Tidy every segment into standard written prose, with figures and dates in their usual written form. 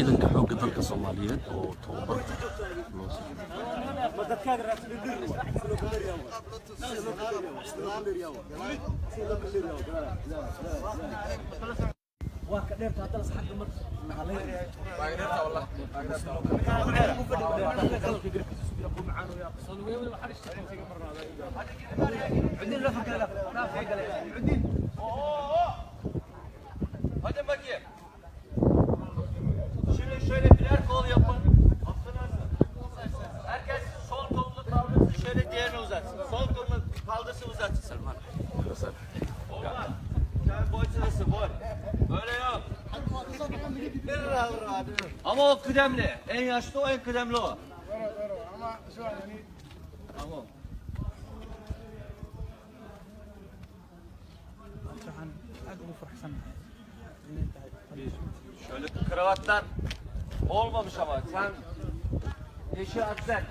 ciidanka xoogga dalka Soomaaliyeed oo tababarka loo Şöyle birer kol yapın. Herkes sol kolunu kaldırsın. Şöyle diğerini uzatsın. Sol kolunu kaldırsın uzatsın. Selman. Boy sırası boy. Böyle yap. Ama o kıdemli. En yaşlı o, en kıdemli o. Ama şu an yani. Tamam. Şöyle kravatlar olmamış ama sen yeşil atlet.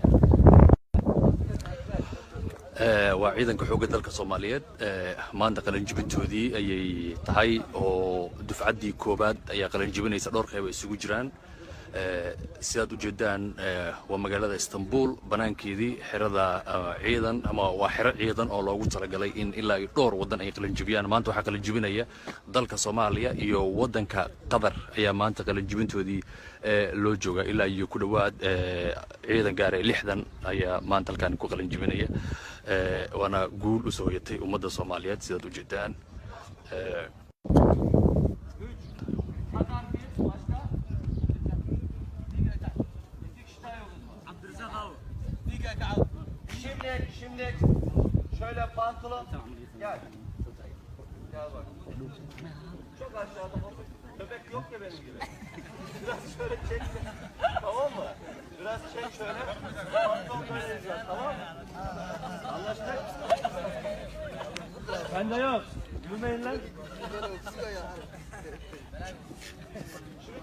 waa ciidanka xoogga dalka Soomaaliyeed maanta qalinjibintoodii ayay tahay oo dufcaddii koobaad ayaa qalinjibinaysa dhowr qayb isugu jiraan sidaad u jeedaan waa magaalada Istanbul banaankeedii xirada ciidan ama waa xiro ciidan oo loogu talagalay in ilaa dhowr wadan ay qalinjibiyaan maanta waxa qalinjibinaya dalka Soomaaliya iyo wadanka Qatar ayaa maanta qalinjibintoodii loo jooga ilaa iyo ku dhawaad ciidan gaaray 60 ayaa maanta halkaan ku qalinjibinaya waana guul u soo yatay ummadda Soomaaliyeed sidaad u jeedaan Şimdi şöyle pantolon gel. Gel bak. Çok aşağıda köpek yok ya benim gibi. Biraz şöyle çek. Tamam mı? Biraz çek şöyle. Pantolon böyle diyeceğiz, tamam mı? Anlaştık? Bende yok. Gülmeyin lan. Şimdi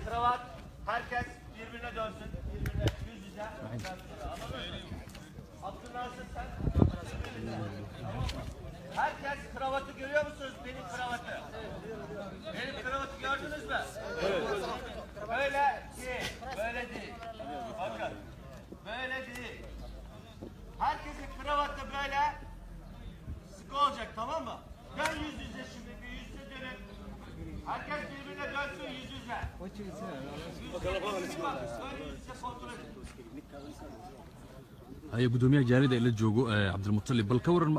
kravat. Herkes birbirine dönsün. Birbirine yüz yüze. Abdülnasır sen. Herkes kravatı görüyor musunuz? Benim kravatı. Benim kravatı gördünüz mü? Evet. Böyle değil. Böyle değil. Bakın. Böyle değil. Herkesin kravatı böyle sıkı olacak, tamam mı? Dön yüz yüze şimdi. Bir yüz yüze dönün. Herkes birbirine dönsün yüz yüze. Böyle yüz yüze kontrol edin. هي gudoomiyaha jaarida ee la joogo Cabdilmutalib bal ka waran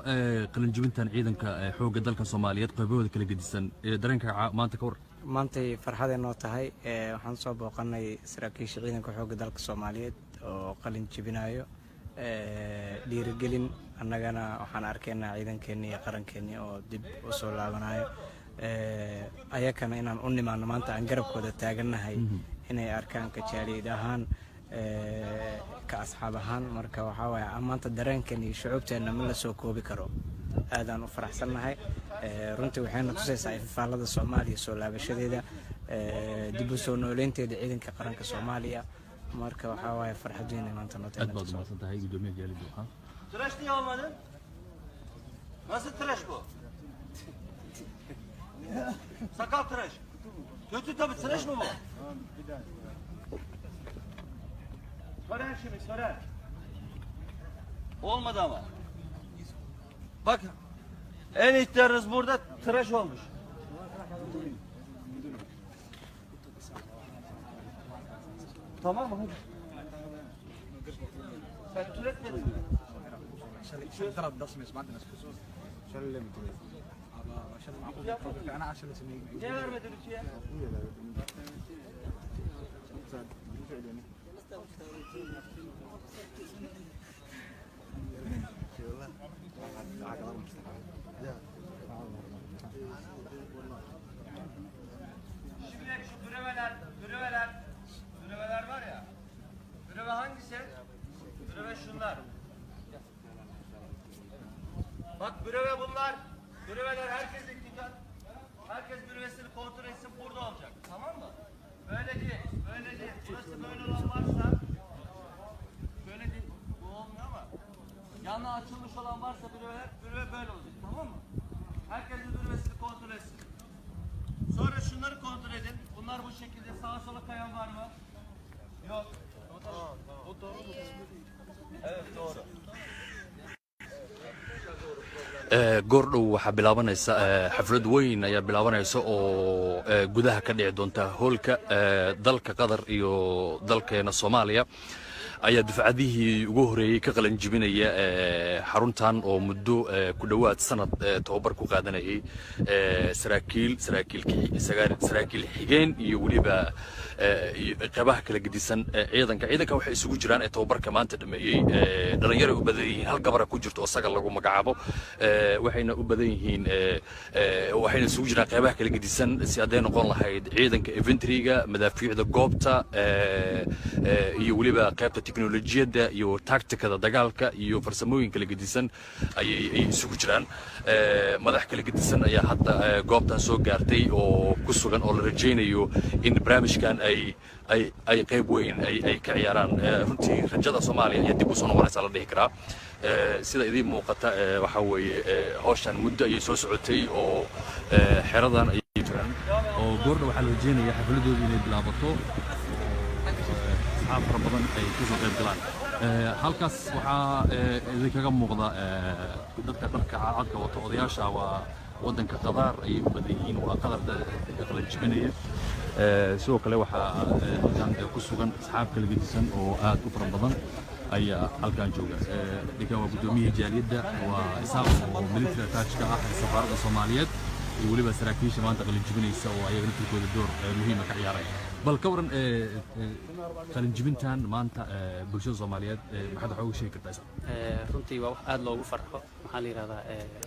qalinjibintan ciidanka xoogga dalka Soomaaliyeed qaybahooda kala gedisan dareenka maanta ka waran maantay farxad noo tahay waxaan soo booqanay saraakiisha ciidanka xoogga dalka Soomaaliyeed oo qalin jibinayo dhiirigelin annagana waxaan arkaynaa ciidankeena iyo qarankeena oo dib u soo laabanayo ayakana inaan u nimaano maanta aan garabkooda taaganahay inay arkaan ka jaaliyad ahaan ka asxaab ahaan marka waxa waye maanta dareenkeena iyo shucuubteena ma la soo koobi karo aadaan u faraxsanahay runtii waxayna tusaysaa ifaalada Soomaaliya soo laabashadeeda dib u soo nooleynteeda ciidanka qaranka Soomaaliya marka waxa waye farxad weyn maanta noo tahay aad baad u tahay gudoomiyaha jaalida waxa tıraş niye olmadın? Nasıl tıraş bu? Sakal tıraş. Kötü tabii, tıraş mı bu? Sören şimdi, sören. Olmadı ama. Bak, en ihtiyarınız burada tıraş olmuş. Tamam mı? Hadi. Sen türetmedin mi? عشان ثلاث دسمة سمعت ناس خصوص عشان اللي متولد عشان معقول انا 10 سنين Niye vermedin içiye? Şimdi şu breveler var ya. Breve hangisi? Breve şunlar. Bak brüve bunlar. Brüveler herkes dikkat. Herkes brüvesini kontrol etsin, burada olacak. Tamam mı? Böyle değil, böyle değil. Burası böyle olan varsa böyle değil. Bu olmuyor ama yanına açılmış olan varsa brüve böyle olacak. Tamam mı? Herkes brüvesini kontrol etsin. Sonra şunları kontrol edin. Bunlar bu şekilde sağa sola kayan var mı? Yok. O doğru. Evet doğru. goordhow waxaa bilaabanaysa xaflad weyn ayaa bilaabanaysa oo gudaha ka dhici doonta hoolka dalka qatar iyo dalkeena soomaaliya ayaa dufcadihii ugu horeeyey ka qalan jibinaya xaruntan oo muddo ku dhowaad sanad tababar ku qaadanayay saraakiil xigeen iyo weliba qaybaha kala gedisan ciidanka waxay isugu jiraan tababarka maanta dhameeyey dhalinyaro u badan yihiin hal gabara ku jirto oo sagal lagu magacaabo waxayna u badan yihiin waxayna isugu jiraan qaybaha kala gedisan si hadday noqon lahayd ciidanka inventoryga madaafiicda goobta iyo weliba qaybta teknolojiyadda iyo tacticada dagaalka iyo farsamooyin kala gedisan ayay isugu jiraan madax kala gedisan ayaa hadda goobtan soo gaartay oo ku sugan oo la rajaynayo in barnaamijkan ay qayb weyn ay ka ciyaaraan runtii rajada Soomaaliya iyo dib u soo noqonaysa la dhihi karaa sida idin muuqata waxa weeye hawshan muddo ay soo socotay oo xeradan ay jiraan oo goordhow waxaa la rajaynayaa xafladooda inay bilaabato asxaab fara badan ay ku soo qayb galaan halkaas waxaa idinkaga muuqda dadka dharka cadka wato odayaasha waa waddanka Qatar ay u badan yihiin waa Qatar qalan jibinaya sidoo kale waxaa halkan ku sugan asxaab kala gedisan oo aad u fara badan ayaa halkan jooga ninka waa guddoomiyaha jaaliyadda waa isaaq oo military attachka ah safaaradda Soomaaliyeed iyo weliba saraakiisha maanta qalan jibinaysa oo ayaga naftirkooda door muhiim ah ka ciyaaraya bal ka waran qalan jibintan maanta bulshada Soomaaliyeed maxaad waxa ugu sheegi kartaa runtii waa wax aad loogu farxo maxaa la yiraahdaa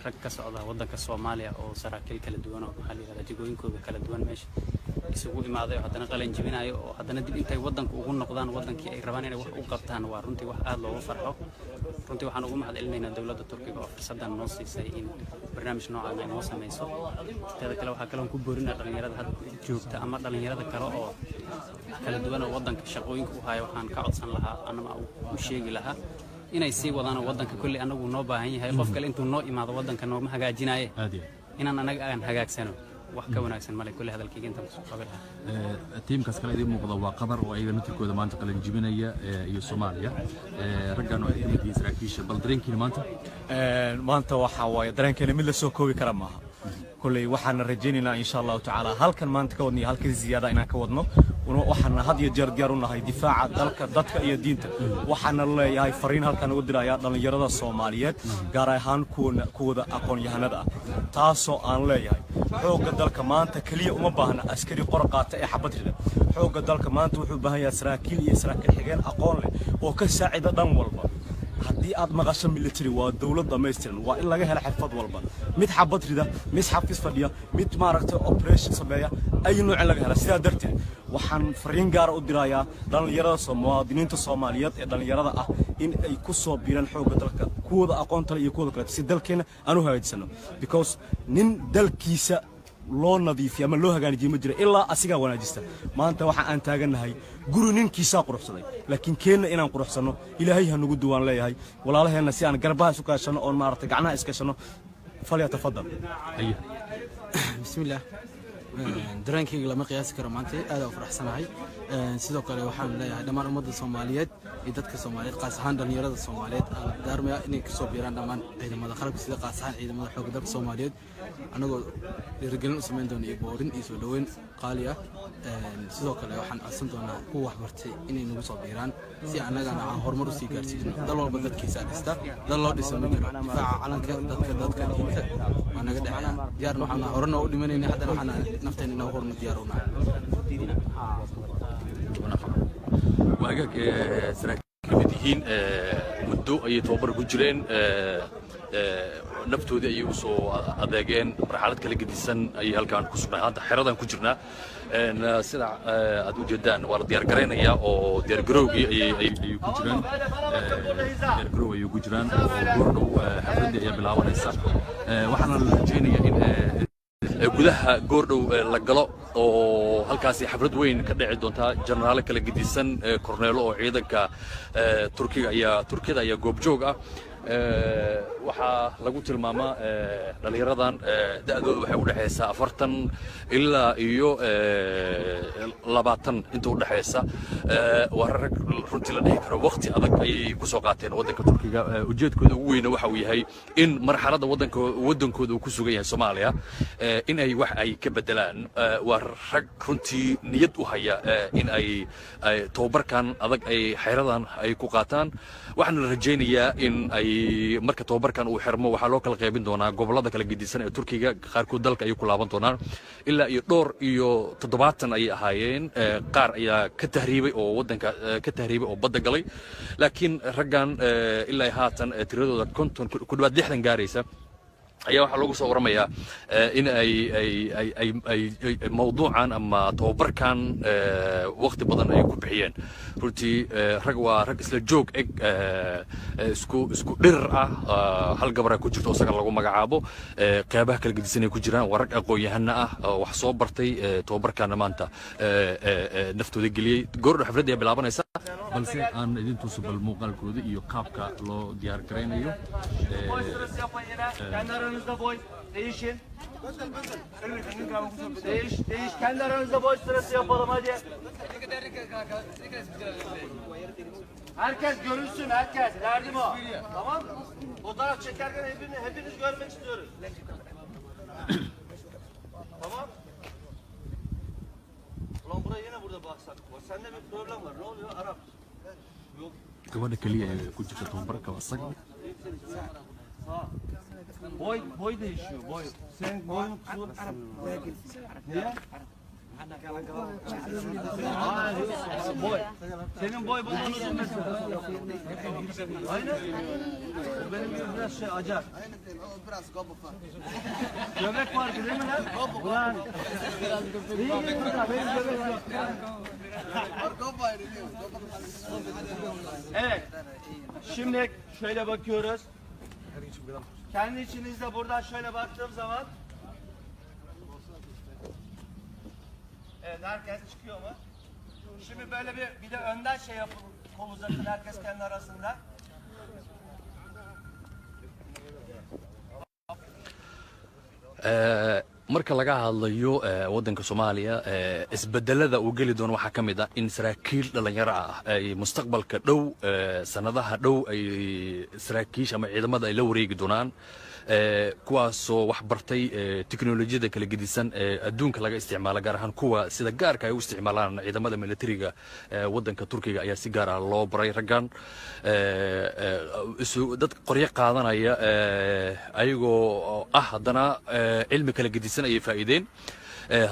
rag ka socda waddanka Soomaaliya oo saraakiil kala duwan oo maxaa la yiraahdaa jigooyinkooda kala duwan meesha isugu imaaday haddana qalan jibinayo oo haddana dib intay waddanka ugu noqdaan waddankii ay rabaan inay wax u qabtaan waa runtii wax aad loogu farxo runtii waxaan ugu mahadcelinaynaa dawladda Turkiga oo fursadan noo siisay in barnaamij noocan ay noo samayso teeda kale waxaa kaloon ku boorinaa dhalinyarada hadda joogta ama dhalinyarada kale oo kala duwan oo waddanka shaqooyinka u haya waxaan ka codsan lahaa anama u sheegi lahaa inay sii wadaan waddanka kulli anagu noo baahan yahay qof kale intuu noo imaado waddanka nooma hagaajinaaye inaan anaga aan hagaagsano wax ka wanaagsan male kulli hadalkayga intaan kusoo qaban lahaa tiimkaas kale idin muuqda waa Qatar oo ayaga naftirkooda maanta qalan jibinaya iyo Soomaaliya raggan oo ay ka mid yihiin saraakiisha bal dareenkiina maanta waxa waaye dareenkeena mid la soo koobi kara maaha kulley waxaan rajaynaynaa insha Allah taala halkan maanta ka wadnay halka ziyaada inaan ka wadno waxaan had iyo jeer diyaar u nahay difaaca dalka dadka iyo diinta waxaan leeyahay fariin halkan ugu diraya dhalinyarada Soomaaliyeed gaar ahaan kuwada aqoon-yahanada ah taasoo aan leeyahay xoogga dalka maanta kaliya uma baahna askari qor qaata ee xabad rida xoogga dalka maanta wuxuu baahan yahay saraakiil iyo saraakiil xigeen aqoon leh oo ka saacida dhan walba haddii aad maqasho military waa dawlad dhammaystiran waa in laga helo xirfad walba mid xabad rida mid xafiis fadhiya mid maaragtay operation sameeya ay nooc laga helo sidaa darteed waxaan fariin gaar u dirayaa dhalinyarada muwaadiniinta Soomaaliyeed ee dhalinyarada ah in ay ku soo biiraan xoogga dalka kuwada aqoonta iyo kuwada kale si dalkeena aanu hagaajisano because nin dalkiisa loo nadiifiyo ama loo hagaajiyo ma jiro ilaa asiga wanaajista maanta waxa aan taaganahay guri ninkiisa quruxsaday laakiin keenna inaan quruxsano ilaahay ha nagu duwaan leeyahay walaalaheena si aan garbaha isu kaashano oo maaragtay gacnaha iska shano faliya tafadal bismillaah dareenkayga lama qiyaasi karo maanta aad u faraxsanahay sidoo kale waxaan leeyahay dhammaan ummadda Soomaaliyeed iyo dadka Soomaaliyeed qaas ahaan dhalinyarada Soomaaliyeed aan daarmaya inay ka soo biiraan dhammaan ciidamada qalabka sida qaas ahaan ciidamada xoogga dalka Soomaaliyeed anagoo dhiirigelin u sameyn doona iyo boorin iyo soo dhaweyn qaali ah sidoo kale waxaan codsan doonaa kuwa wax bartay inay nagu soo biiraan si annagana aan horumar u sii gaarsiino dal walba dadkiisa dhista dal loo dhiso ma jiro difaaca calanka dadka diinta waa naga dhexeeya diyaar waxaan horena u dhimanayna haddana waxaan nafteena inoo horna diyaar u nahay واجاك سراكيل مديهين muddo ayay tababar ku jireen naftoodii ayay u soo adeegeen marxalad kala gedisan ayay halkaan ku sugnaa hadda xeradan ku jirnaa sida aad u jeedaan waa la diyaar garaynayaa oo diyaargarowgii ayay ku jiraan diyaargarow ayay ku jiraan oo goordhow xafladdii ayaa bilaabanaysa waxaana la rajaynayaa in gudaha goordhow la galo oo halkaasi xaflad weyn ka dhici doonta jenaraale kala gedisan korneelo oo ciidanka turkiyada ayaa goobjoog ah waxaa lagu tilmaamaa dhalinyaradan da'dooda waxay u dhaxaysaa 40 ilaa iyo 20 inta u dhaxaysa waa rag runtii la dhihi karo waqti adag ayay ku soo qaateen waddanka Turkiga ujeedkooda ugu weyn waxa uu yahay in marxaladda waddankooda uu ku sugan yahay Soomaaliya in ay wax ay ka bedelaan waa rag runtii niyad u haya in ay tababarkan adag ay xeeradan ay ku qaataan waxaan la rajaynayaa in ay marka tababarkan uu xirmo waxaa loo kala qaybin doonaa gobolada kala gedisan ee Turkiga qaarkood dalka ay ku laaban doonaan ilaa iyo dhowr iyo 70 ay ahaayeen qaar ayaa ka tahriibay oo waddanka ka tahriibay oo badda galay laakiin raggan ilaa haatan tiradooda 50 ku dhawaad 60 gaaraysa ayaa waxaa lagu soo waramayaa in ay mawduucan ama tababarkan waqti badan ay ku bixiyeen runtii rag waa rag isla joog eg isku dhirir ah hal gabara ku jirto isaga lagu magacaabo qeybaha kala gedisan ay ku jiraan waa rag aqoon-yahana ah wax soo bartay tababarkana maanta naftooda geliyey goordhow xafladda ayaa bilaabanaysa balse aan idin tuso bal muuqaalkooda iyo qaabka loo diyaar garaynayo aranızda boy değişin. Değiş. Kendi aranızda boy sırası yapalım hadi. Herkes görünsün herkes. Derdim o. Tamam mı? Fotoğraf çekerken hepiniz görmek istiyoruz. Tamam. Ulan buraya yine burada baksak. Sende bir problem var. Ne oluyor? Arap. Yok. gabadha kaliya ee ku jirta tababarka waa isaga Boy değişiyor. Boy. Sen boy musun? Niye? Boy. Senin boy bana uzun mesela. Aynen. Benim biraz şey acar. Biraz gobu var. Göbek var değil mi lan? Ulan. İyi gel burada. Benim göbek var. Gobu var. Evet. Şimdi şöyle bakıyoruz. Kendi içinizde buradan şöyle baktığım zaman evet herkes çıkıyor mu? Şimdi böyle bir de önden şey yapın. Kol uzatın herkes kendi arasında. marka laga hadlayo waddanka Soomaaliya isbedelada uu geli doono waxa kamid ah in saraakiil dhalinyaro ah ay mustaqbalka dhow sanadaha dhow ay saraakiisha ama ciidamada ay la wareegi doonaan kuwaasoo wax bartay teknolojiyada kala gedisan ee adduunka laga isticmaalo gaar ahaan kuwa sida gaarka ay u isticmaalaan ciidamada militariga waddanka Turkiga ayaa si gaar ah loo baray raggan dad qoryo qaadanaya ayagoo haddana cilmi kala gedisan ayay faa'iideen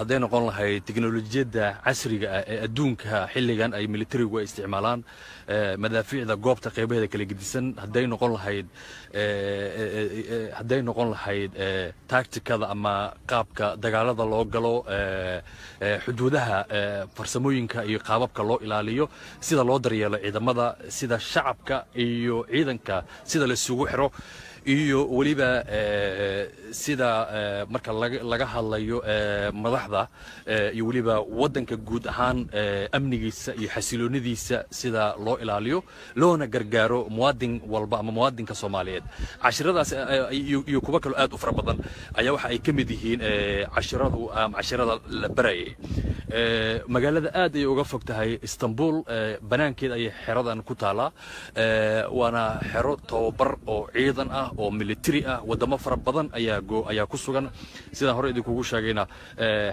hadday noqon lahayd teknolojiyada casriga ah ee adduunka xilligan ay militarigu ay isticmaalaan madaafiicda goobta qeybaheeda kala gedisan hadday noqon lahayd tacticada ama qaabka dagaalada loo galo xuduudaha farsamooyinka iyo qaababka loo ilaaliyo sida loo daryeelo ciidamada sida shacabka iyo ciidanka sida la isugu xiro iyo waliba sida marka laga hadlayo madaxda iyo waliba waddanka guud ahaan amnigiisa iyo xasiloonidiisa sida loo ilaaliyo loona gargaaro muwaadin walba ama muwaadinka Soomaaliyeed cashiradaas iyo kuwa kale aad u fara badan ayaa waxa ay ka mid yihiin cashirada la barayay magaalada aad ay uga fog tahay Istanbul banaankeed ay xeradan ku taala waana xero tababar oo ciidan ah oo military ah wadamo fara badan ayaa ku sugan sidaan hore idinku sheegayna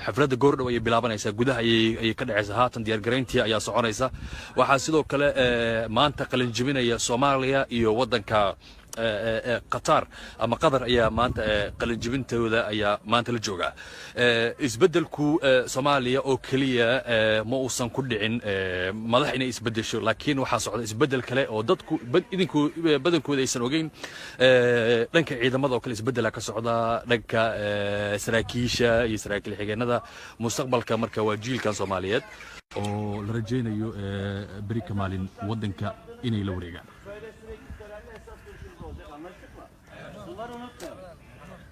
xafladda goordhow ay bilaabanaysaa gudaha ay ka dhacaysaa haatan diyaar gareyntii ayaa soconaysa waxaa sidoo kale maanta qalin jebinaya Soomaaliya iyo waddanka qatar ama qatar ayaa maanta qalinjibintooda ayaa maanta la joogaa isbeddelku soomaaliya oo keliya ma uusan ku dhicin madax inay isbeddesho laakiin waxaa socda isbeddel kale oo dadku idinku badankooda aysan ogeyn dhanka ciidamada oo kale isbeddela ka socda dhanka saraakiisha iyo saraakiil xigeenada mustaqbalka marka waa jiilkan soomaaliyeed oo la rajaynayo beri ka maalin waddanka inay la wareegaan Bunları unutmayın.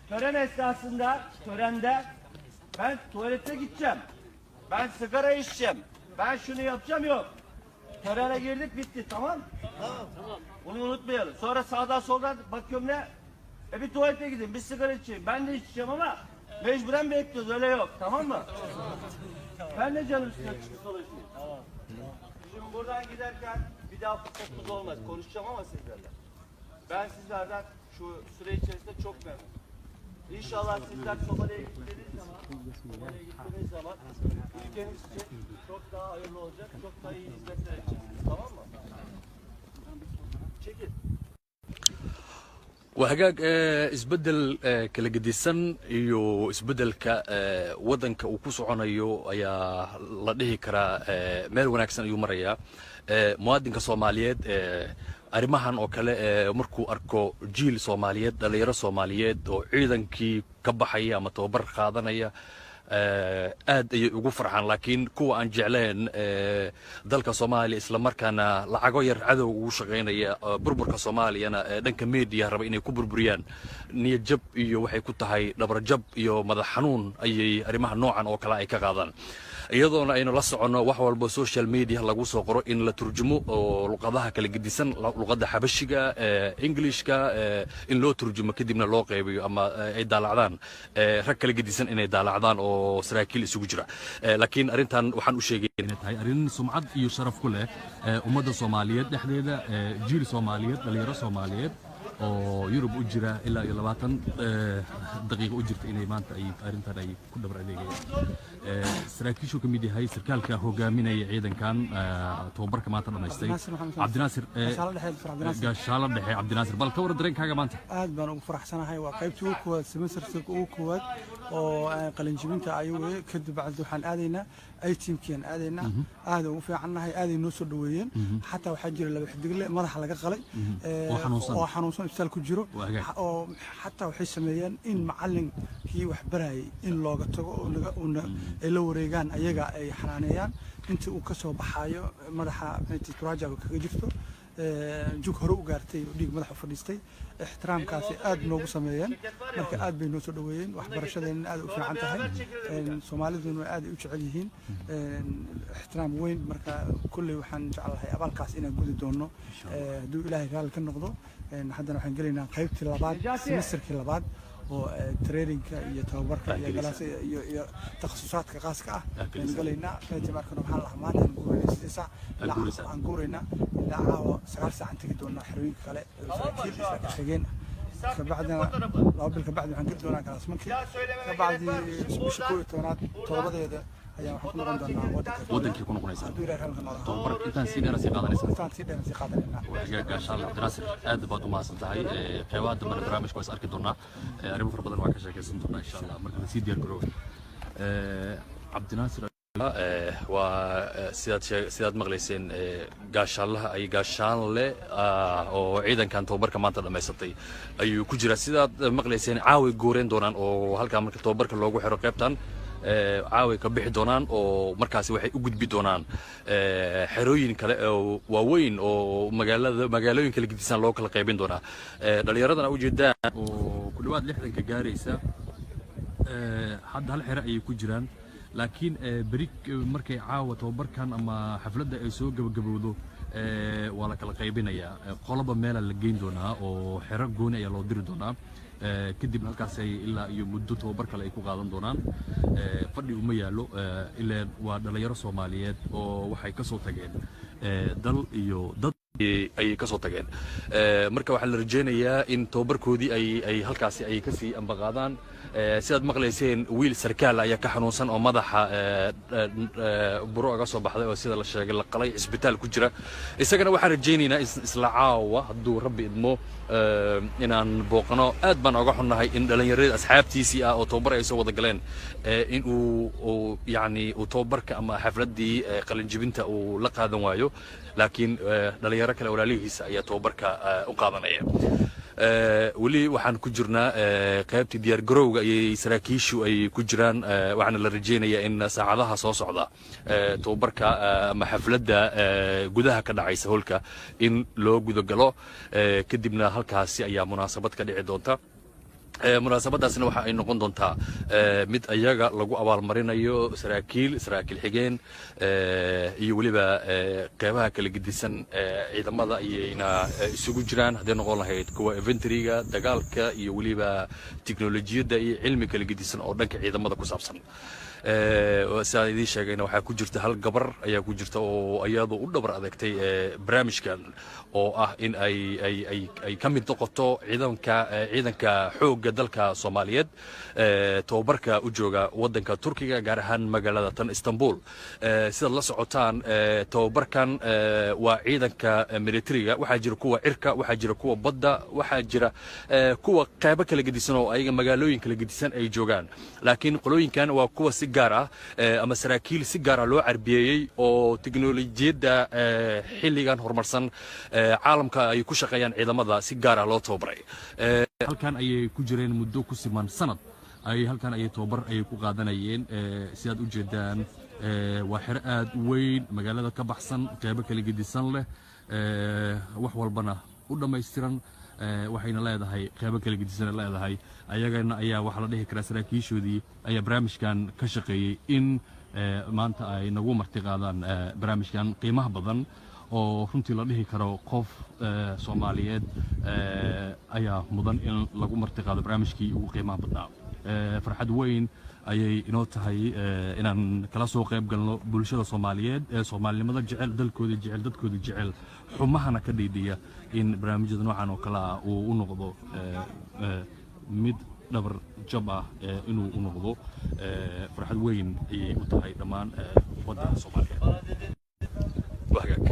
Tören esnasında, törende ben tuvalete gideceğim. Ben sigara içeceğim. Ben şunu yapacağım yok. Törene girdik bitti tamam? Tamam. Bunu unutmayalım. Sonra sağdan soldan bakıyorum ne? Bir tuvalete gidin, bir sigara içeyim. Ben de içeceğim ama mecburen bekliyoruz öyle yok tamam mı? Ben de canım üstüne çıkıp dolaşayım. Tamam. Şimdi buradan giderken bir daha fırsatımız olmaz. Konuşacağım ama sizlerle. Ben sizlerden şu süre içerisinde çok memnunum. İnşallah sizler Somali'ye gittiğiniz zaman ülkeniz için çok daha hayırlı olacak, çok daha iyi hizmetler edeceksiniz. Tamam mı? Çekil. وهجاج isbeddel kala gedisan iyo isbeddelka waddanka uu ku soconayo ayaa la dhihi karaa meel wanaagsan ayuu marayaa muwaadinka Soomaaliyeed arrimahan oo kale markuu arko jiil Soomaaliyeed dhalinyaro Soomaaliyeed oo ciidankii ka baxaya ama tababar qaadanaya aad ayay ugu farxaan laakiin kuwa aan jeclayn dalka Soomaaliya isla markaana lacago yar cadow ugu shaqeynaya burburka Soomaaliyana dhanka media raba inay ku burburiyaan niyad jab iyo waxay ku tahay dhabar jab iyo madax xanuun ayay arrimaha noocan oo kale ay ka qaadaan iyadoona aynu la socono wax walba social media lagu soo qoro in la turjumo oo luqadaha kala gedisan luqadda xabashiga Englishka in loo turjumo kadibna loo qaybiyo ama ay daalacdaan rag kala gedisan inay daalacdaan oo saraakiil isugu jira laakiin arintan waxaan u sheegay inay tahay arin sumcad iyo sharaf ku leh ummadda Soomaaliyeed dhexdeeda jiil Soomaaliyeed dhalinyaro Soomaaliyeed oo Yurub u jira ilaa iyo 20 daqiiqo u jirta inay maanta ay arintan ay ku dhabar adeegayaan saraakiishu ka mid yahay sarkaalka hogaaminaya ciidankan tababarka maanta dhamaystay Cabdinaasir gaashaala dhexe Cabdinaasir bal ka war dareenkaaga maanta aad baan ugu faraxsanahay waa qaybtii ugu koowaad semesterka ugu koowaad oo qalinjibinta ayuu kadib bacdi waxaan aadaynaa ay tiimkiin aadaynaa aad ugu fiicannahay aad ay noo soo dhaweeyeen xataa waxaa jira laba xidigle madaxa laga qalay oo xanuunsan isbitaal ku jiro oo xataa waxay sameeyeen in macallinkii wax barayay in looga tago oo ay la wareegaan ayaga ay xanaaneeyaan intii uu ka soo baxayo madaxa turaajada kaga jirto jug hore u gaartay oo dhiig madaxa fadhiistay ixtiraamkaasi aad noogu sameeyeen marka aad bay noo soo dhaweeyeen waxbarashadeena aad u fiican tahay Soomaaliduna aad ay u jecel yihiin ixtiraam weyn marka kulli waxaan jecelahay abaalkaas inaan gudi doono hadduu Ilaahay raali ka noqdo haddana waxaan gelaynaa qaybtii labaad semesterkii labaad oo traininka iyo tababarka iyo galaas iyo takhasusaadka qaaska ah aan galaynaa qaybtii markan waxaan la maanta guureysay aan guureynaa ilaa caawa 9 saac tagi doonaa xarooyinka kale saraakiil xigeen kabacdina laba bil kabacdi waxaan geli doonaa galaasmankii kabacdi bisha 12aad todobadeeda ayaa waxaan ku noqon doonaa waddankii ku noqonaysaa tababarka intaan sii dheerasi qaadanaysaa gaashaala Cabdinaasir aad baad u mahadsan tahay qeybaha dambe barnaamijka waa arki doonaa arrimo fara badan waa ka sheekaysan doonaa insha Allah marka la sii diyaar garoobo Cabdinaasir waa sidaad maqlayseen gaashaalaha ay gaashaanle oo ciidankan tababarka maanta dhamaysatay ayuu ku jira sidaad maqlayseen caawi gooreen doonaan oo halka marka tababarka loogu xiro qaybtan caawi ka bixi doonaan oo markaasi waxay u gudbi doonaan xerooyin kale oo waaweyn oo magaalooyin kala gedisan loo kala qaybin doonaa dhalinyaradana u jeedaan oo ku dhawaad 60 ka gaaraysa hadda hal xero ayay ku jiraan laakiin bari markay caawa tababarkan ama xafladda ay soo gabagabowdo waa la kala qaybinayaa qoloba meel la geyn doonaa oo xero gooni ayaa loo diri doonaa kadib halkaas ay ilaa iyo muddo tababar kale ay ku qaadan doonaan fadhi uma yaalo ilaa waa dhalinyaro Soomaaliyeed oo waxay ka soo tageen dal iyo dad ay ka soo tageen marka waxaa la rajeynayaa in tababarkoodii ay halkaasi ay ka sii ambaqaadaan sidaad maqlayseen wiil sarkaal ayaa ka xanuunsan oo madaxa buro uga soo baxday oo sida la sheegay la qalay isbitaal ku jira isagana waxaan rajeynaynaa isla caawa hadduu rabbi idmo inaan booqano aad baan oga xunnahay in dhalinyarada asxaabtiisii ah oo tababar ay soo wada galeen in uu yacni uu tababarka ama xafladdii qalinjibinta uu la qaadan waayo laakiin dhalinyaro kale walaalihiisa ayaa tababarka u qaadanaya weli waxaan ku jirnaa qaybtii diyaar garowga ayay saraakiishu ay ku jiraan waxaana la rajaynayaa in saacadaha soo socda tababarka ama xafladda gudaha ka dhacaysa holka in loo gudagalo kadibna halkaasi ayaa munaasabad ka dhici doonta munaasabadaasna waxa ay noqon doontaa mid ayaga lagu abaalmarinayo saraakiil xigeen iyo weliba qeybaha kala gedisan ciidamada ayayna isugu jiraan hadday noqon lahayd kuwa inventoryga dagaalka iyo weliba tiknolojiyadda iyo cilmi kala gedisan oo dhanka ciidamada ku saabsan sidaan idiin sheegayna waxaa ku jirta hal gabar ayaa ku jirta oo iyadu u dhabar adeegtay barnaamijkan oo ah in ay ka mid noqoto ciidanka xoogga dalka Soomaaliyeed tababarka u jooga waddanka Turkiga gaar ahaan magaalada tan Istanbul sida la socotaan tababarkan waa ciidanka militariga waxaa jira kuwa cirka waxaa jira kuwa badda waxaa jira kuwa qaybo kala gedisan oo ayaga magaalooyin kala gedisan ay joogaan laakiin qolooyinkan waa kuwa si gaar ah ama saraakiil si gaar ah loo carbiyeeyay oo tiknolojiyadda xilligan horumarsan caalamka ay ku shaqeeyaan ciidamada si gaar ah loo tababaray halkan ayay ku jireen muddo ku siman sanad ay halkan ay tababar ay ku qaadanayeen sidaad u jeedaan waa xero aad u weyn magaalada ka baxsan qaybo kala gedisan leh wax walbana u dhammaystiran waxayna leedahay qaybo kala gedisan leedahay ayagana ayaa waxa la dhihi karaa saraakiishoodii ayaa barnaamijkan ka shaqeeyay in maanta ay nagu marti qaadaan barnaamijkan qiimaha badan oo runtii la dhihi karo qof Soomaaliyeed ayaa mudan in lagu marti qaado barnaamijkii ugu qiimaha badnaa farxad weyn ayay inoo tahay inaan kala soo qayb galno bulshada Soomaaliyeed ee Soomaalinimada jecel dalkooda jecel dadkooda jecel xumahana ka dhiidhiya in barnaamijyada noocan oo kale ah uu u noqdo mid dhabar jab ah inuu u noqdo farxad weyn ayay u tahay dhammaan waddanka Soomaaliyeed wahagaag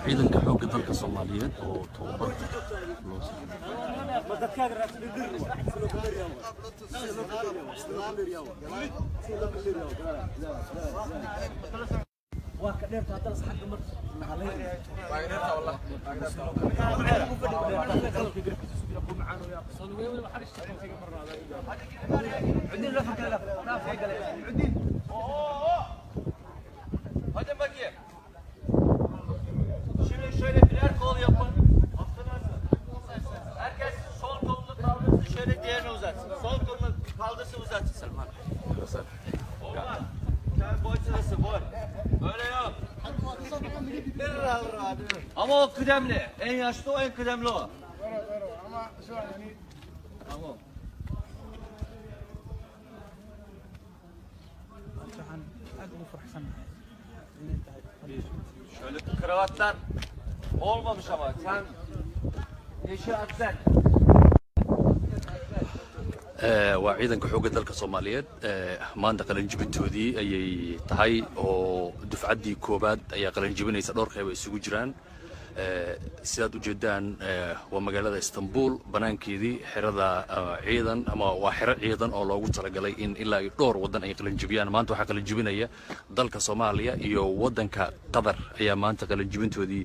ciidanka xoogga dalka Soomaaliyeed oo tababar loo Şöyle birer kol yapın. Herkes sol kolunu kaldırsın, şöyle diğerini uzatsın. Sol kolunu kaldırsın, uzatsın Salman. Olmaz. Sen boy sırası boy. Böyle yok. Ama o kıdemli. En yaşlı o, en kıdemli o. Ama şu an yani... Tamam. Şöyle kravatlar olmamış ama sen yeşil atlet. waa ciidanka xoogga dalka Soomaaliyeed maanta qalinjibintoodii ayay tahay oo dufcaddii koobaad ayaa qalinjibinaysa dhowr qayb isugu jiraan sidaad u jeedaan waa magaalada Istanbul banaankeedii xerada ciidan ama waa xero ciidan oo loogu talagalay in ilaa ay dhowr wadan ay qalinjibiyaan maanta waxa qalinjibinaya dalka Soomaaliya iyo wadanka Qatar ayaa maanta qalinjibintoodii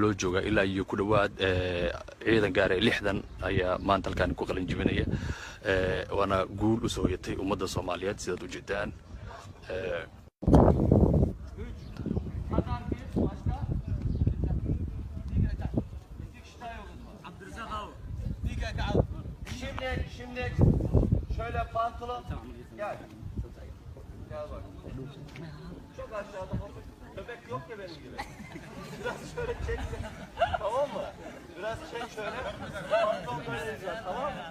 loo jooga ilaa iyo ku dhawaad ciidan gaar ah 60 ayaa maanta halkan ku qalinjibinaya waana guul u soo yatay ummadda Soomaaliyeed sidaad u jeedaan Şimdi Şöyle pantolon. Gel. Gel bak. Çok aşağıda hafif. Köpek yok ya benim gibi. Biraz şöyle çek. Tamam mı? Biraz çek şöyle. Pantolon böyle diyeceğiz. Tamam mı?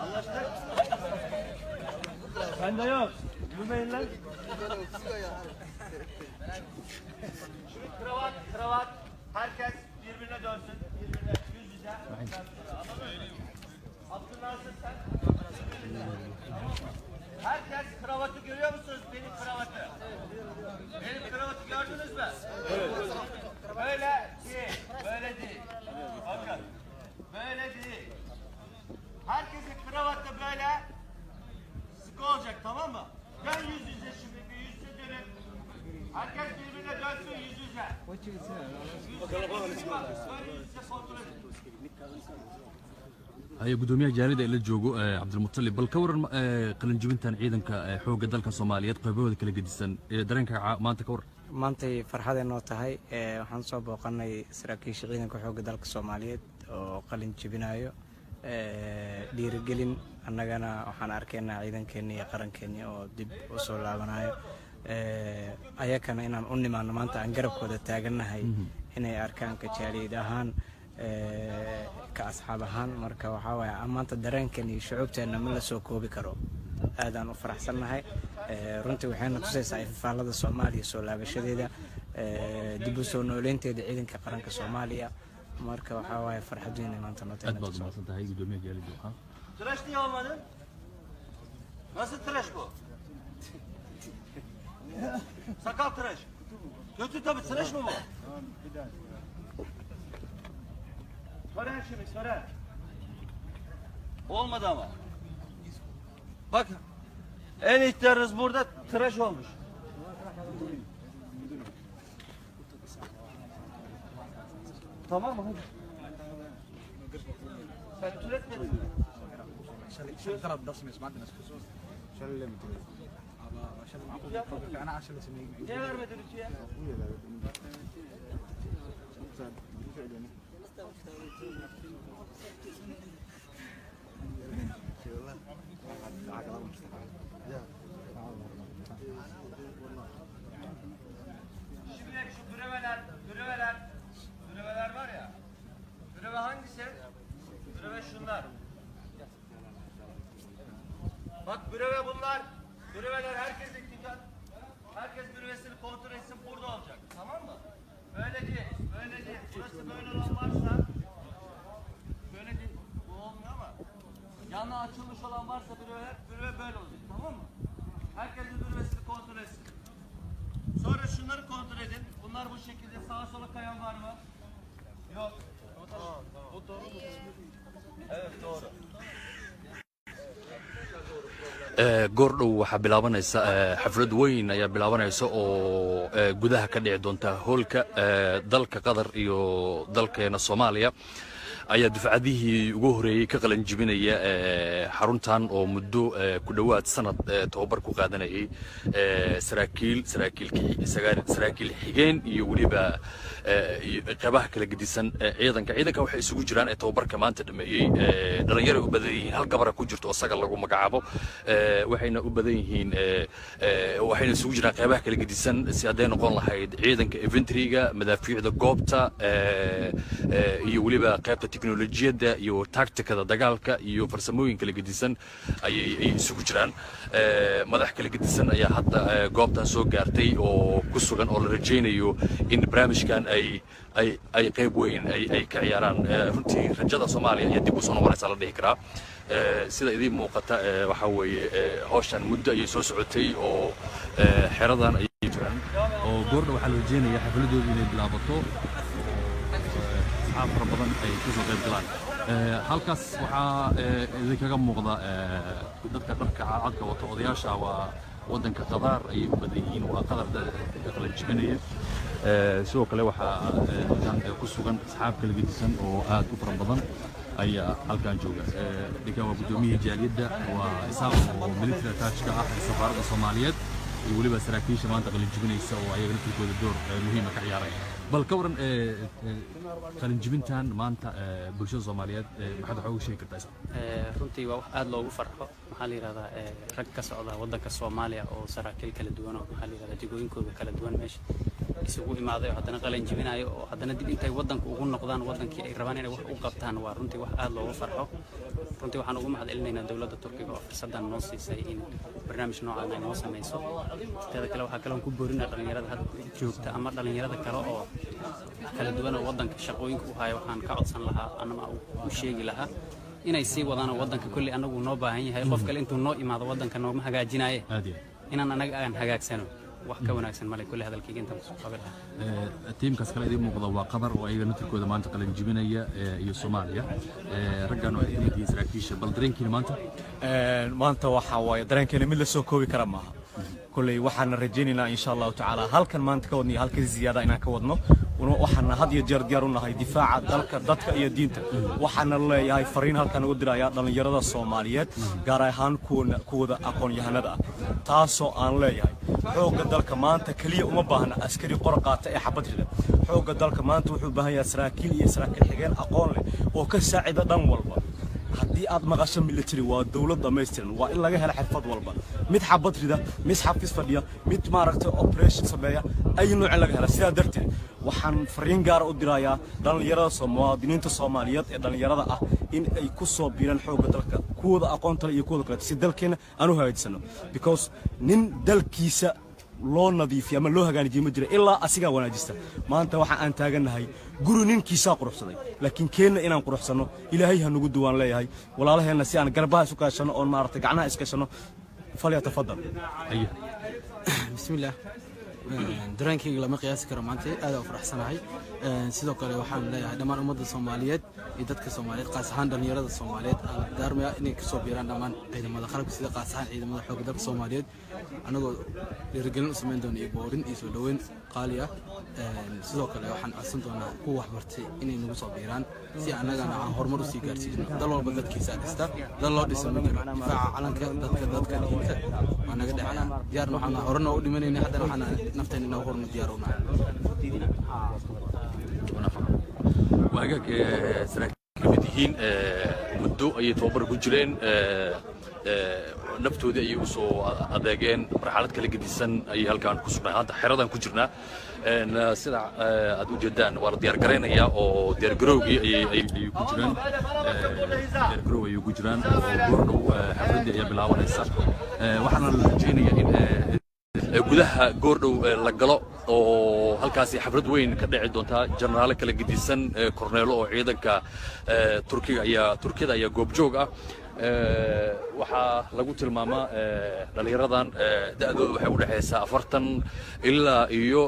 Anlaştık. Bende yok. Gülmeyin lan. Şimdi kravat. Herkes birbirine dönsün. Birbirine yüz yüze. Abdülnasır sen. Herkes kravatı görüyor musunuz? Benim kravatı. Benim kravatı gördünüz mü? Evet. Böyle değil. Böyle değil. Bakın. Böyle değil. Herkesin kravatı böyle sıkı olacak, tamam mı? Dön yüz yüze şimdi. Bir yüz yüze dönün. Herkes birbirine dönsün yüz yüze. Yüz yüze kontrol edin. هي قدومية جاريدة إلى جوجو عبد المطلب بالكور قلن جبنتان عيدن كحوق دلك الصوماليات قبوة كلا جديسن درينك ما أنت كور maantay farxadee noo tahay waxaan soo booqanay saraakiisha ciidanka xoogga dalka soomaaliyeed oo qalin jebinayo dhiirigelin annagana waxaan arkaynaa ciidankeeni iyo qarankeeni oo dib u soo laabanayo ayakana inaan u nimaano maanta aan garabkooda taagannahay inay arkaan kajaaliyad ahaan ka asxaab ahaan marka waxaa waaye maanta dareenkeeni iyo shucuubteenna ma la soo koobi karo aadaan u faraxsannahay runtii waxayna tusaysaa ifaalada Soomaaliya soo laabashadeeda dib u soo nooleynteeda ciidanka qaranka Soomaaliya marka waxa waaye farxad weyn maanta noo tahay أدبر ما صدق هاي قدومية جاريدة ها Tıraş niye olmadın? Nasıl tıraş bu? Sakal tıraş. Kötü tabii, tıraş mı bu? Tören şimdi, tören. Olmadı ama. Bak, en ihtiyarınız burada tıraş olmuş. Tamam mı? Hadi. Sen türetmedin mi? Niye vermedin ütüye? Şimdi şu breveler var ya. Breve hangisi? Breve şunlar. Bak breve bunlar. Breveler herkes dikkat. Herkes brevesini kontrol etsin, burada olacak. Tamam mı? Böyle değil. Böyle değil. Burası böyle olan varsa böyle değil. Bu olmuyor ama yanına açılmış olan varsa breve böyle olacak. Tamam mı? Herkesin brevesini kontrol etsin. Sonra şunları kontrol edin. Bunlar bu şekilde sağa sola kayan var mı? Yok. Tamam. Bu doğru mu? Evet doğru. goordhow waxaa bilaabanaysa xaflad weyn ayaa bilaabanaysa oo gudaha ka dhici doonta hoolka dalka qatar iyo dalkeena Soomaaliya ayaa dufcadihii ugu horeeyay ka qalan jibinaya xaruntan oo muddo ku dhawaad sanad tababar ku qaadanayay saraakiil xigeen iyo waliba qabaha kala gedisan ciidanka waxay isugu jiraan tababarka maanta dhameeyay dhalinyaro u badan yihiin hal gabara ku jirto oo sagal lagu magacaabo waxayna u badan yihiin waxayna isugu jiraan qabaha kala gedisan si haday noqon lahayd ciidanka infantryga madaafiicda goobta iyo waliba qaybta teknolojiyadda iyo tacticada dagaalka iyo farsamooyin kala gedisan ayay isugu jiraan madax kala gedisan ayaa hadda goobtan soo gaartay oo ku sugan oo la rajaynayo in barnaamijkan ay qayb weyn ay ka ciyaaraan runtii rajada Soomaaliya iyo dib u soo noqonaysa la dhihi karaa sida idin muuqata waxa weeye hawshan muddo ay soo socotay oo xeradan ay jiraan oo goordhow waxaa la rajaynayaa xafladooda inay bilaabato asxaab fara badan ay ka soo qayb galaan halkaas waxaa idinkaga muuqda dadka dharka cadka wata odayaasha waa waddanka Qatar ay u badan yihiin waa Qatar ka qalan jibinaya sidoo kale waxaa halkan ku sugan asxaab kala gedisan oo aad u fara badan ayaa halkan jooga ninka waa gudoomiyihii jaaliyadda waa isaaq oo military attachka ah ee safaaradda Soomaaliyeed iyo waliba saraakiisha maanta qalin jibinaysa oo ayaga naftirkooda door muhiim ah ka ciyaaraya bal ka waran qalin jibintan maanta bulshada Soomaaliyeed maxaad waxa ugu sheegi kartaa runtii waa wax aad loogu farxo maxaa la yiraahdaa rag ka socda waddanka Soomaaliya oo saraakiil kala duwan oo maxaa la yiraahdaa jagooyinkooda kala duwan meesha isugu imaaday oo haddana qalin jibinayo oo haddana dib intay waddanka ugu noqdaan waddankii ay rabaan inay wax u qabtaan waa runtii wax aad loogu farxo runtii waxaan ugu mahadcelinaynaa dowladda Turkiga oo fursadan noo siisay in barnaamij noocan ay noo samayso teeda kale waxaa kale oo ku boorinaa dhalinyarada hadda joogta ama dhalinyarada kale oo kala duwan oo waddanka shaqooyinka u haya waxaan ka codsan lahaa anama u sheegi lahaa inay sii wadaan waddanka kulli anagu noo baahan yahay qof kale intuu noo imaado waddanka nooma hagaajinaaye inaan anaga aan hagaagsano wax ka wanaagsan male kulli hadalkayga intaan kusoo qabi lahaa tiimkaas kale idiin muuqda waa qatar oo ayaga naftirkooda maanta qalin jibinaya iyo Soomaaliya raggan oo ay kamid yihiin saraakiisha bal dareenkiina maanta waxa waaye dareenkeena mid la soo koobi kara maaha kulay waxaan rajaynaynaa insha Allah ta'ala halkan maanta ka wadnay halka ziyaada inaan ka wadno waxaan had iyo jeer diyaar u nahay difaaca dalka dadka iyo diinta waxaan leeyahay fariin halkan ugu diraya dhalinyarada Soomaaliyeed gaar ahaan kuwada aqoon yahanada taasoo aan leeyahay xoogga dalka maanta kaliya uma baahna askari qor qaata ee xabad rida xoogga dalka maanta wuxuu u baahan yahay saraakiil iyo saraakiil xigeen aqoon leh oo ka saacida dhan walba haddii aad maqasho military waa dawlad dhameystiran waa in laga helo xirfad walba mid xabad rida mid xabis fadhiya mid maaragtay operation sameeya ay nooc laga helo sidaa darteed waxaan fariin gaar u dirayaa dhalinyarada Soomaaliyeed Soomaaliyeed ee dhalinyarada ah in ay ku soo biiraan xoogga dalka kuwada aqoonta iyo kuwada kale si dalkeena aanu hagaajisano because nin dalkiisa loo nadiifiyo ama loo hagaajiyo ma jira ilaa asiga wanaajista maanta waxa aan taaganahay guri ninkiisa quruxsaday laakiin keenna inaan quruxsano ilaahay ha nagu duwaan leeyahay walaalaheena si aan garbaha isu kaashano oo maartay gacnaha iska shano faliya tafadal bismillaah dareenkayga lama qiyaasi karo maanta aad u faraxsanahay sidoo kale waxaan leeyahay dhammaan ummadda Soomaaliyeed iyo dadka Soomaaliyeed qaas ahaan dhalinyarada Soomaaliyeed aan daarmaya inay ka soo biiraan dhammaan ciidamada qalabka sida qaas ahaan ciidamada xoogga dalka Soomaaliyeed anagoo dhiirigelin u sameyn doona iyo boorin iyo soo dhaweyn qaali ah sidoo kale waxaan codsan doonaa kuwa wax bartay inay nagu soo biiraan si annagana aan horumar u sii gaarsiino dal walba dadkiisa dhista dal loo dhiso ma jiro difaaca calanka dadka diinta waa naga dhexaya diyaarna waxaan horena u dhimanayna haddana waxaan nafteena inaan horna diyaar u nahay waagaag saraakiil kamid yihiin muddo ayay tababar ku jireen naftoodii ayay u soo adeegeen marxalad kala gedisan ayay halkaan ku sugnaa hadda xeradan ku jirnaa sida aad u jeedaan waa la diyaar gareynayaa oo diyaar garowgii ayay ku jiraan diyaar garow ayay ku jiraan oo goordhow xafladii ayaa bilaabanaysa waxaana la rajeynayaa in gudaha goordhow la galo oo halkaasi xaflad weyn ka dhici doonta jeneraal kala gedisan korneelo oo ciidanka Turkiyada ayaa goobjoog ah waxaa lagu tilmaamaa dhalinyaradan da'doodu waxay u dhaxaysaa 40 ilaa iyo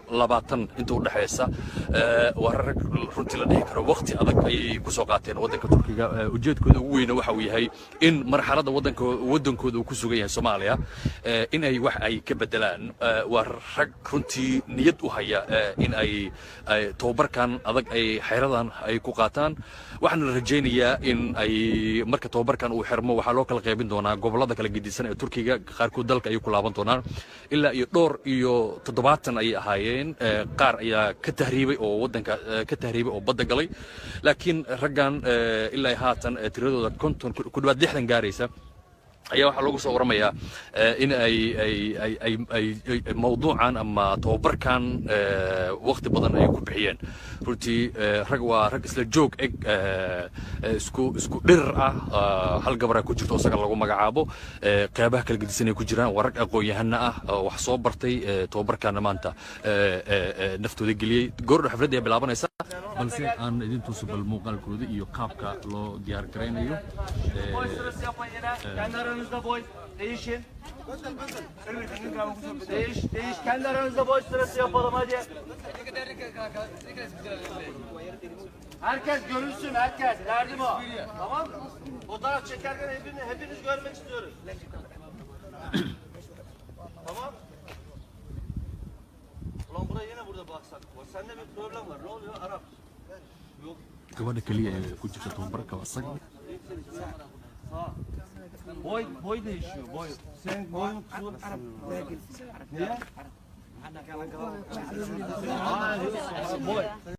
20 inta u dhaxaysa waa rag runtii la dhihi karo waqti adag ayay ku soo qaateen waddanka Turkiga ujeedkooda ugu weyn waxa uu yahay in marxaladda waddankooda uu ku sugan yahay Soomaaliya in ay wax ay ka bedelaan waa rag runtii niyad u haya in ay tababarkan adag ay xeeradan ay ku qaataan waxaan la rajaynayaa in ay marka tababarkan uu xirmo waxaa loo kala qaybin doonaa gobolada kala gedisan ee Turkiga qaarkood dalka ay ku laaban doonaan ilaa iyo dhowr iyo 70 ay ahaayeen qaar ayaa ka tahriibay oo waddanka ka tahriibay oo badda galay laakiin raggan ilaa haatan tiradooda 50 ku dhawaad 60 gaaraysa ayaa waxaa lagu soo waramayaa in ay mawduucan ama tababarkan waqti badan ay ku bixiyeen runtii waa rag isla joog eg isku dhirir ah hal gabar ku jirto isaga lagu magacaabo qeybaha kala gedisan ay ku jiraan waa rag aqoon-yahano ah wax soo bartay tababarkana maanta naftooda geliyey goordhow xafladda ay bilaabanaysa balse aan idin tuso bal muuqaalkooda iyo qaabka loo diyaar garaynayo boy değişin. Değiş. Kendi aranızda boy sırası yapalım hadi. Herkes görünsün herkes. Derdim o. Tamam mı? Fotoğraf çekerken hepiniz görmek istiyoruz. Tamam. Ulan buraya yine burada baksak. Sende bir problem var. Ne oluyor? Arap. Yok. gabadha kaliya ee ku jirta tababarka asaga Boy değişiyor. Boy. Senin boyun kısa. Niye? Boy.